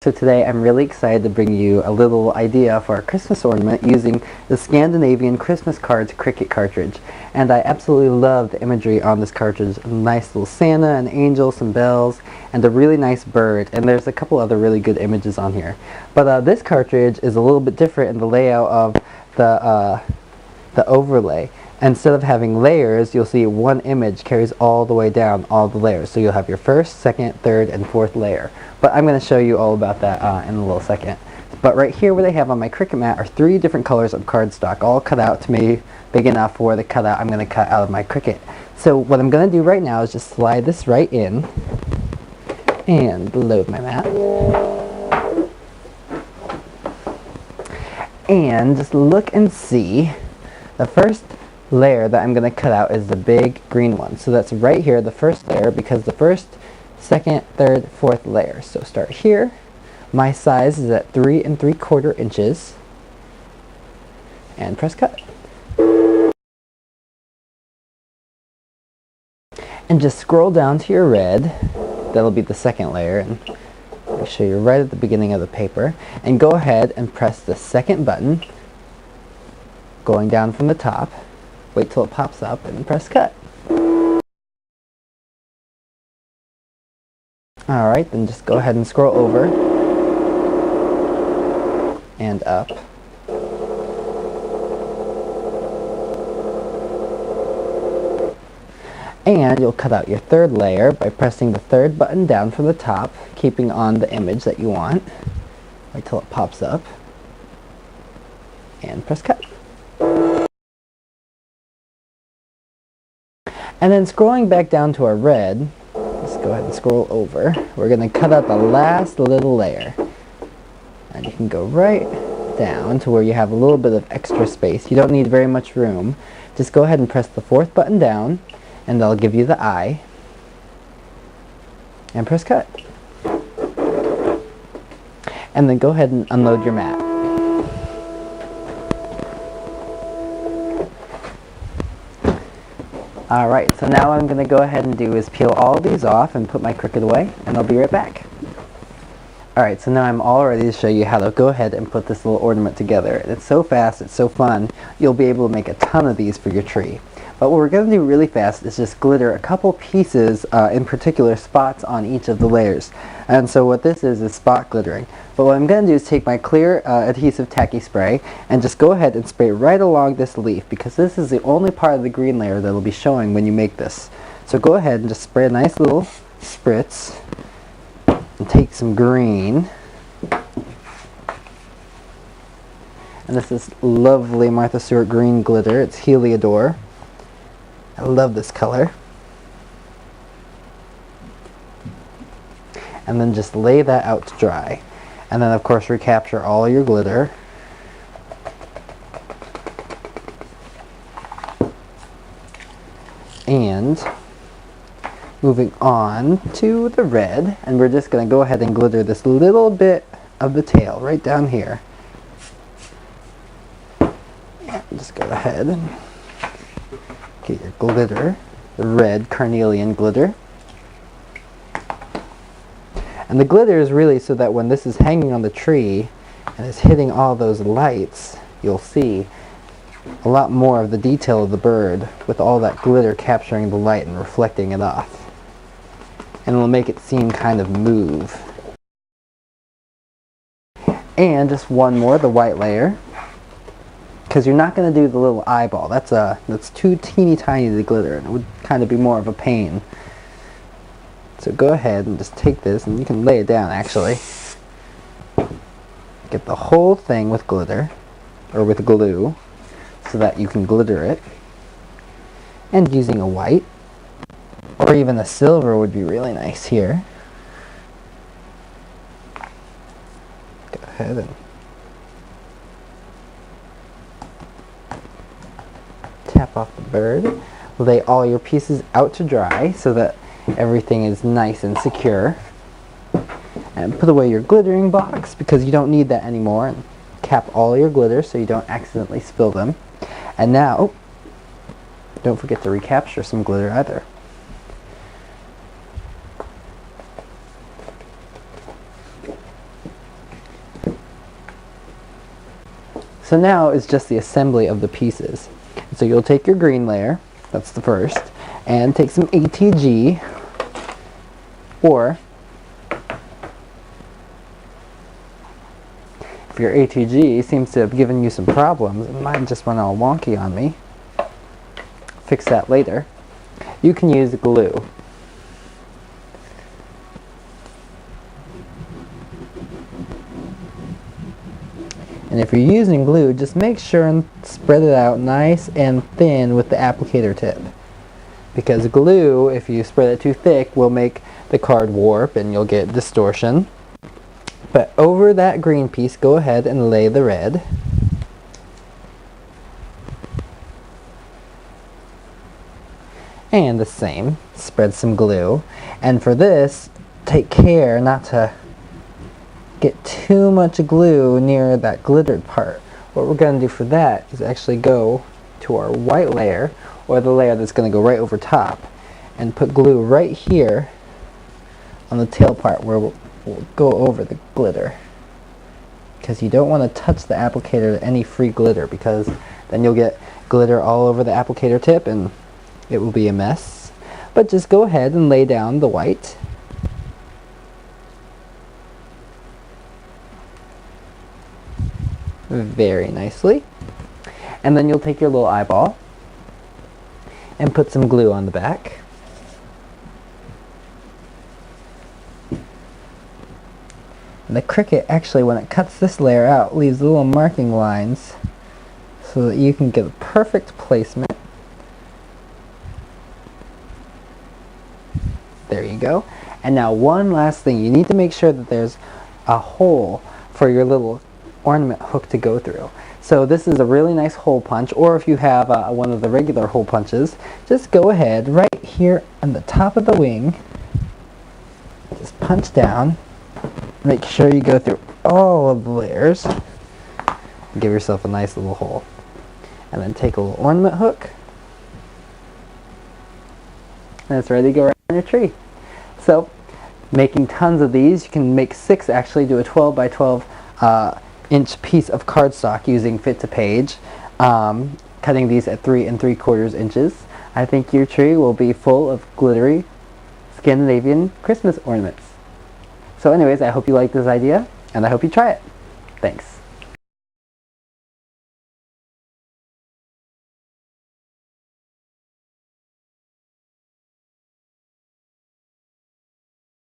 So today I'm really excited to bring you a little idea for a Christmas ornament using the Scandinavian Christmas cards Cricut cartridge. And I absolutely love the imagery on this cartridge. A nice little Santa, an angel, some bells, and a really nice bird. And there's a couple other really good images on here. But this cartridge is a little bit different in the layout of the overlay. Instead of having layers, you'll see one image carries all the way down all the layers. So you'll have your first, second, third, and fourth layer. But I'm going to show you all about that in a little second. But right here where they have on my Cricut mat are 3 different colors of cardstock, all cut out to me big enough for the cutout I'm going to cut out of my Cricut. So what I'm going to do right now is just slide this right in and load my mat. And just look and see. The first layer that I'm going to cut out is the big green one. So that's right here, the first layer, because the first, second, third, fourth layer. So start here. My size is at 3 3/4 inches. And press cut. And just scroll down to your red. That'll be the second layer. And I'll show you right at the beginning of the paper. And go ahead and press the second button, going down from the top. Wait till it pops up and press cut. Alright, then just go ahead and scroll over and up. And you'll cut out your third layer by pressing the third button down from the top, keeping on the image that you want. Wait till it pops up and press cut. And then scrolling back down to our red, let's go ahead and scroll over. We're going to cut out the last little layer. And you can go right down to where you have a little bit of extra space. You don't need very much room. Just go ahead and press the fourth button down, and that'll give you the eye. And press cut. And then go ahead and unload your mat. Alright, so now what I'm going to go ahead and do is peel all these off and put my Cricut away, and I'll be right back. Alright, so now I'm all ready to show you how to go ahead and put this little ornament together. And it's so fast, it's so fun, you'll be able to make a ton of these for your tree. But what we're going to do really fast is just glitter a couple pieces, in particular spots on each of the layers. And so what this is spot glittering. But what I'm going to do is take my clear adhesive tacky spray and just go ahead and spray right along this leaf, because this is the only part of the green layer that will be showing when you make this. So go ahead and just spray a nice little spritz and take some green. And this is lovely Martha Stewart green glitter. It's Heliodor. I love this color. And then just lay that out to dry. And then of course recapture all your glitter. And moving on to the red, and we're just going to go ahead and glitter this little bit of the tail right down here. And just go ahead and get your glitter, the red carnelian glitter. And the glitter is really so that when this is hanging on the tree and it's hitting all those lights, you'll see a lot more of the detail of the bird with all that glitter capturing the light and reflecting it off. And it'll make it seem kind of move. And just one more, the white layer. Because you're not going to do the little eyeball. That's too teeny tiny to glitter, and it would kind of be more of a pain. So go ahead and just take this, and you can lay it down actually. Get the whole thing with glitter, or with glue, so that you can glitter it. And using a white, or even a silver would be really nice here. Go ahead and tap off the bird. Lay all your pieces out to dry so that everything is nice and secure. And put away your glittering box because you don't need that anymore. And cap all your glitter so you don't accidentally spill them. And now, don't forget to recapture some glitter either. So now it's just the assembly of the pieces. So you'll take your green layer, that's the first, and take some ATG, or if your ATG seems to have given you some problems, it might just went all wonky on me, fix that later, you can use glue. And if you're using glue, just make sure and spread it out nice and thin with the applicator tip. Because glue, if you spread it too thick, will make the card warp and you'll get distortion. But over that green piece, go ahead and lay the red. And the same, spread some glue. And for this, take care not to get too much glue near that glittered part. What we're going to do for that is actually go to our white layer, or the layer that's going to go right over top, and put glue right here on the tail part where we'll go over the glitter. Because you don't want to touch the applicator to any free glitter, because then you'll get glitter all over the applicator tip and it will be a mess. But just go ahead and lay down the white. Very nicely. And then you'll take your little eyeball and put some glue on the back. And the Cricut, actually, when it cuts this layer out, leaves little marking lines so that you can get a perfect placement. There you go. And now one last thing, you need to make sure that there's a hole for your little ornament hook to go through. So this is a really nice hole punch, or if you have one of the regular hole punches, just go ahead right here on the top of the wing, just punch down, make sure you go through all of the layers, give yourself a nice little hole. And then take a little ornament hook, and it's ready to go right on your tree. So, making tons of these, you can make 6 actually, do a 12 by 12 inch piece of cardstock using fit to page, cutting these at 3 3/4 inches. I think your tree will be full of glittery Scandinavian Christmas ornaments. So anyways, I hope you like this idea, and I hope you try it. Thanks.